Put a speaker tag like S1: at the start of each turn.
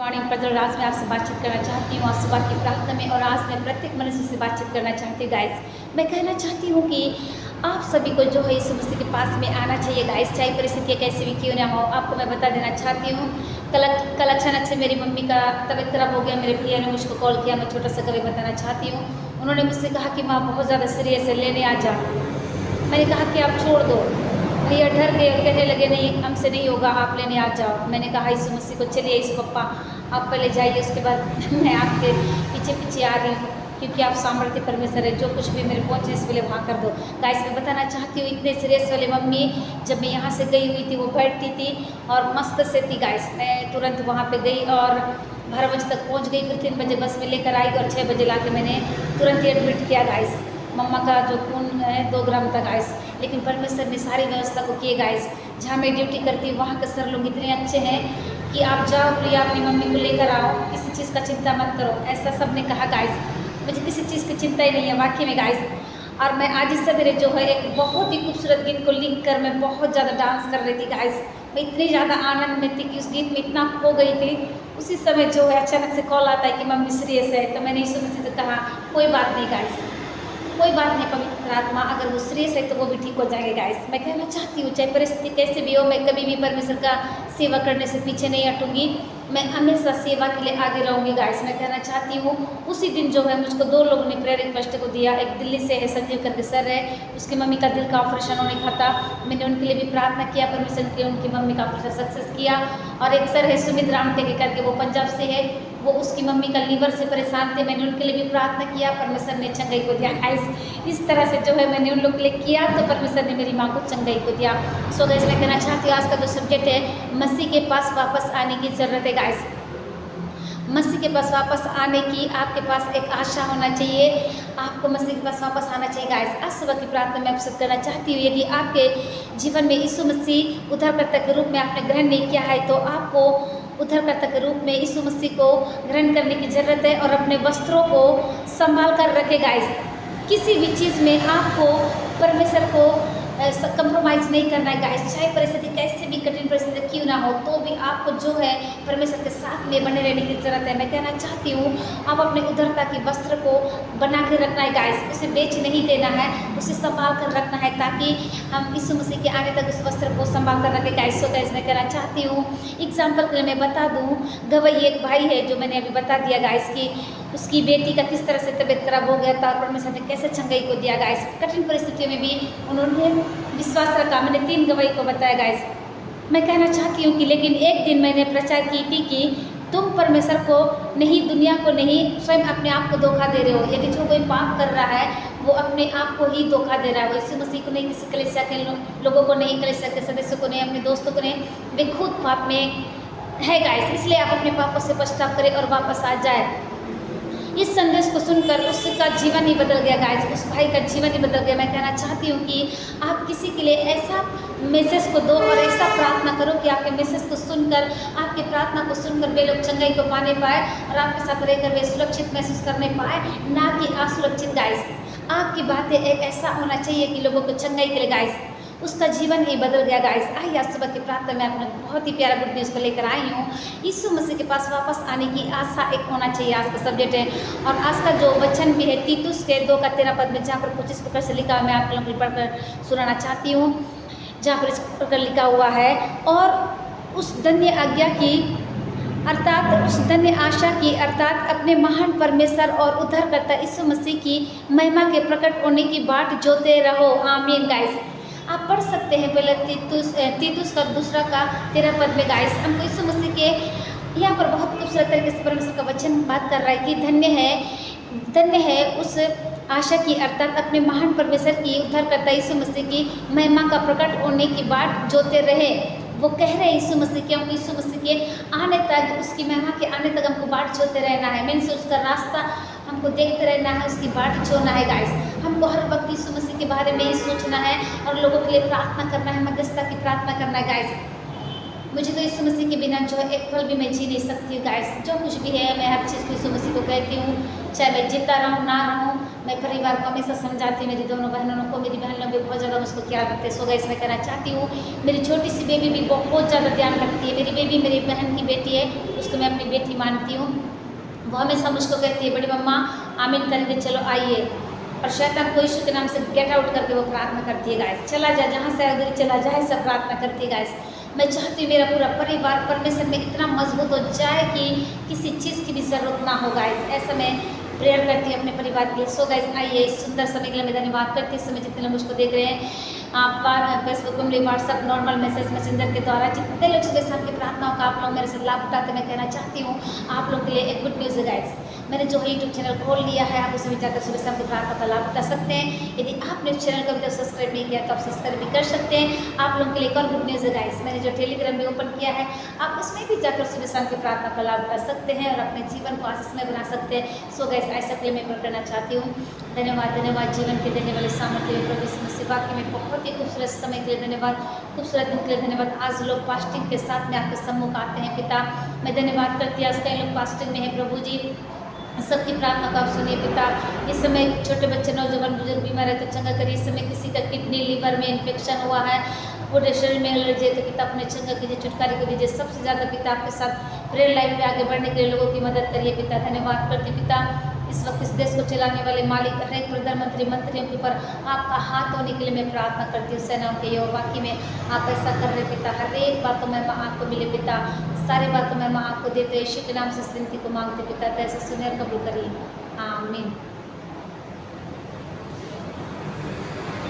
S1: Morning Prajwal, आज मैं आपसे बातचीत करना चाहती हूँ और सुबह की प्रार्थना में, और आज मैं प्रत्येक मनुष्य से बातचीत करना चाहती हूँ। गाइस, मैं कहना चाहती हूँ कि आप सभी को जो है यीशु मसीह के पास में आना चाहिए। गाइस, चाहे परिस्थितियाँ कैसी भी क्यों ना हो, आपको मैं बता देना चाहती हूँ। कल अचानक से मेरी मम्मी का तबीयत खराब हो गया। मेरे भैया ने मुझको कॉल किया। मैं छोटा सा कभी बताना चाहती हूँ। उन्होंने मुझसे कहा कि माँ बहुत ज़्यादा सीरियस है, लेने आ जा। मैंने कहा कि आप छोड़ दो। भैया डर गए और कहने लगे नहीं, हमसे नहीं होगा, आप लेने आ जाओ। मैंने कहा यीशु मसीह को, चलिए यीशु पप्पा आप पहले जाइए, उसके बाद मैं आपके पीछे पीछे आ रही हूँ, क्योंकि आप सामर्थ्य परमेश्वर है। जो कुछ भी मेरे पहुँचे इस लिए वहाँ कर दो। गाइस, मैं बताना चाहती हूँ, इतने सीरियस वाली मम्मी जब मैं यहाँ से गई हुई थी, वो बैठती थी और मस्त से थी। गाइस, मैं तुरंत वहाँ पर गई और 12 बजे तक पहुँच गई। फिर 3 बजे बस में लेकर आई और 6 बजे ला के मैंने तुरंत एडमिट किया। गाइस, मम्मा का जो खून है 2 ग्राम था। गाइस, लेकिन परमेश्वर ने सारी व्यवस्था को किए। गाइस, जहाँ मैं ड्यूटी करती हूँ वहाँ के सर लोग इतने अच्छे हैं कि आप जाओ प्रिया, अपनी मम्मी को लेकर आओ, किसी चीज़ का चिंता मत करो, ऐसा सब ने कहा। गाइस, मुझे किसी चीज़ की चिंता ही नहीं है वाकई में। गाइस, और मैं आज इस सवेरे जो है एक बहुत ही खूबसूरत गीत को लिख कर मैं बहुत ज़्यादा डांस कर रही थी। गाइस, मैं इतनी ज़्यादा आनंद में थी कि उस गीत में इतना खो गई थी। उसी समय जो है अचानक से कॉल आता है कि मम्मी सीरियस है। तो मैंने यीशु मसीह से कहा कोई बात नहीं गाइस, कोई बात नहीं, पवित्र आत्मा अगर वो सीरियस है तो वो भी ठीक हो जाएगा। गाइस, मैं कहना चाहती हूँ, चाहे परिस्थिति कैसे भी हो, मैं कभी भी परमेश्वर का सेवा करने से पीछे नहीं हटूंगी। मैं हमेशा सेवा के लिए आगे रहूँगी। गाइस, मैं कहना चाहती हूँ, उसी दिन जो है मुझको 2 लोगों ने प्रेयर रिक्वेस्ट को दिया। एक दिल्ली से है, संजीव करके सर है, उसकी मम्मी का दिल का ऑपरेशन होने का था। मैंने उनके लिए भी प्रार्थना किया, परमेश्वर के उनकी मम्मी का ऑपरेशन सक्सेस किया। और एक सर है सुमित राम टेके करके, वो पंजाब से है, वो उसकी मम्मी का लीवर से परेशान थे। मैंने उनके लिए भी प्रार्थना किया, परमेश्वर ने चंगाई को दिया। गाइस, इस तरह से जो है मैंने उन लोग के लिए किया तो परमेश्वर ने मेरी माँ को चंगाई को दिया। सो गाइस, मैं कहना चाहती हूँ, आज का जो सब्जेक्ट है, मसीह के पास वापस आने की ज़रूरत है। गाइस, मसीह के पास वापस आने की आपके पास एक आशा होना चाहिए। आपको मसीह के पास वापस आना चाहिए। गाइस, आज सुबह की प्रार्थना में आपसे करना चाहती हूँ, यदि आपके जीवन में यीशु मसीह उद्धारकर्ता के रूप में आपने ग्रहण नहीं किया है तो आपको उद्धारकर्ता के रूप में यीशु मसीह को ग्रहण करने की ज़रूरत है और अपने वस्त्रों को संभाल कर रखे। गाइस, किसी भी चीज़ में आपको परमेश्वर को कंप्रोमाइज़ नहीं करना है। गाइस, चाहे परिस्थिति कैसे भी कठिन परिस्थिति क्यों ना हो, तो भी आपको जो है परमेश्वर के साथ में बने रहने की ज़रूरत है। मैं कहना चाहती हूँ, आप अपने उद्धारता की वस्त्र को बना के रखना है। गाइस, उसे बेच नहीं देना है, उसे संभाल कर रखना है, ताकि हम यीशु मसीह के आने तक उस वस्त्र को संभाल कर रखें। गाइस, सो गाइस, मैं कहना चाहती हूँ, एग्जाम्पल के लिए मैं बता दूँ, गवई एक भाई है जो मैंने अभी बता दिया। गाइस, कि उसकी बेटी का किस तरह से तबीयत खराब हो गया था और परमेश्वर ने कैसे चंगाई को दिया। गाइस, कठिन परिस्थितियों में भी उन्होंने विश्वास रखा। मैंने 3 गवाही को बताया। गाइस, मैं कहना चाहती हूँ कि लेकिन एक दिन मैंने प्रचार की थी कि तुम परमेश्वर को नहीं, दुनिया को नहीं, स्वयं अपने आप को धोखा दे रहे हो। यदि जो कोई पाप कर रहा है वो अपने आप को ही धोखा दे रहा है। वो यीशु मसीह को नहीं, किसी कलीसिया के लोगों को नहीं, कलीसिया के सदस्यों को नहीं, अपने दोस्तों को नहीं, वे खुद पाप में है। गाइस, इसलिए आप अपने पापों से पछताव करें और वापस आ जाए। इस संदेश को सुनकर उसका जीवन ही बदल गया। गाइस, उस भाई का जीवन ही बदल गया। मैं कहना चाहती हूँ कि आप किसी के लिए ऐसा मैसेज को दो और ऐसा प्रार्थना करो कि आपके मैसेज को सुनकर, आपकी प्रार्थना को सुनकर वे लोग चंगाई को पाने पाए और आपके साथ रहकर वे सुरक्षित महसूस करने पाए, ना कि असुरक्षित। गाइस, आपकी बातें एक ऐसा होना चाहिए कि लोगों को चंगाई के लिए। गाइस, उसका जीवन ही बदल गया। गाइस, आइए आज सुबह की प्रार्थना में अपने बहुत ही प्यारा गुड न्यूज़ को लेकर आई हूँ। यीशु मसीह के पास वापस आने की आशा एक होना चाहिए, आज का सब्जेक्ट है। और आज का जो वचन भी है तीतुस के 2 का 13 पद में, जहाँ पर कुछ इस प्रकार से लिखा है, मैं आप लोगों को पढ़कर सुनाना चाहती हूँ। जहाँ पर इस प्रकार लिखा हुआ है, और उस धन्य आज्ञा की अर्थात उस धन्य आशा की अर्थात अपने महान परमेश्वर और उद्धारकर्ता यीशु मसीह की महिमा के प्रकट होने की बाट जोते रहो। आमीन। गाइस, आप पढ़ सकते हैं पहले तीतुस का 2 का 13 पद में। गाइस, हमको यीशु मसीह के यहाँ पर बहुत खूबसूरत तरीके से परमेश्वर का वचन बात कर रहा है कि धन्य है उस आशा की अर्थात अपने महान परमेश्वर की उद्धारकर्ता यीशु मसीह की महिमा का प्रकट होने की बाट जोते रहे। वो कह रहे हैं यीशु मसीह के, हमको यीशु मसीह के आने तक, उसकी महिमा के आने तक हमको बाट जोते रहना है। मीन्स उसका रास्ता हमको देखते रहना है, उसकी बाट जोना है। गाइस, हमको हर वक्त यीशु मसीह के बारे में ही सोचना है और लोगों के लिए प्रार्थना करना है, मध्यस्थता की प्रार्थना करना है। गाइस, मुझे तो यीशु मसीह के बिना जो है एक पल भी मैं जी नहीं सकती हूँ। गाइस, जो कुछ भी है मैं हर चीज़ को यीशु मसीह को कहती हूँ, चाहे मैं जिंदा रहूँ ना रहूँ, मैं परिवार को हमेशा समझाती हूँ, मेरी दोनों बहनों को, मेरी बहनों भी बहुत ज़्यादा मुझको ख्याल रखते हैं। सो गाइस मैं कहना चाहती हूँ, मेरी छोटी सी बेबी भी बहुत ज़्यादा ध्यान रखती है। मेरी बेबी मेरी बहन की बेटी है, उसको मैं अपनी बेटी मानती हूँ। वो हमेशा मुझको कहती है, बड़ी मम्मा आमीन करेंगे, चलो आइए। और शैतान को यीशु के नाम से गेट आउट करके वो प्रार्थना करती है गाइस, चला जा, जहाँ से अगर चला जाए, सब प्रार्थना करती है गाइस। मैं चाहती हूँ मेरा पूरा परिवार परमेश्वर में इतना मजबूत हो जाए कि किसी चीज़ की भी ज़रूरत ना हो गाइस। ऐसा मैं प्रेयर करती हूँ अपने परिवार के लिए। सो गाइस आइए, इस सुंदर समय के लिए मैं धन्यवाद करती हूँ। इस समय जितने लोग मुझको देख रहे हैं, आप फेसबुक पे, व्हाट्सअप, नॉर्मल मैसेज, मैसेंजर के द्वारा, जितने लोग सुबह शाम की प्रार्थनाओं का आप लोग मेरे से लाभ उठाते, मैं कहना चाहती हूँ आप लोग के लिए एक गुड न्यूज़ है गाइस। मैंने जो है यूट्यूब चैनल खोल लिया है, आप उसमें जाकर सुबह शाम की प्रार्थना का लाभ उठा सकते हैं। यदि आपने उस चैनल को अभी तक सब्सक्राइब नहीं किया तो आप सब्सक्राइब भी कर सकते हैं। आप लोगों के लिए एक और गुड न्यूज़ है गाइस, मैंने जो टेलीग्राम भी ओपन किया है, आप उसमें भी जाकर सुबह शाम की प्रार्थना का लाभ उठा सकते हैं और अपने जीवन को आशीषमय बना सकते हैं। सो गाइस ऐसा के लिए मैं करना चाहती हूँ। धन्यवाद, धन्यवाद जीवन के देने वाले सामर्थ्य प्रभु यीशु मसीह, बाकी में बहुत ही खूबसूरत समय के लिए धन्यवाद, खूबसूरत दिन के लिए धन्यवाद। आज लोग फास्टिंग के साथ में आपके सम्मुख आते हैं पिता, मैं धन्यवाद करती हूँ। आज कई लोग फास्टिंग में है प्रभु जी, सबकी प्रार्थना को आप सुनिए पिता। इस समय छोटे बच्चे, नौजवान, बुजुर्ग बीमार है तो चंगा करिए। इस समय किसी का किडनी, लीवर में इन्फेक्शन हुआ है, पूरे शरीर में एलर्जी है तो पिता अपने चंगा कीजिए, छुटकारे को दीजिए। सबसे ज़्यादा पिता आपके साथ प्रेयर लाइफ में आगे बढ़ने के लिए लोगों की मदद करिए पिता। धन्यवाद करते पिता, इस वक्त इस देश को चलाने वाले मालिक, हर एक प्रधानमंत्री, मंत्रियों के ऊपर आपका हाथ होने के लिए मैं प्रार्थना करती हूँ। सेनाओं के ये वाकई में आप ऐसा कर रहे पिता, हर एक बातों में आपको मिले पिता, सारी बातों में आपको देते, यीशु के नाम से इस विनती को मांगते पिता, ऐसे सुने और कबूल करिए, आमीन।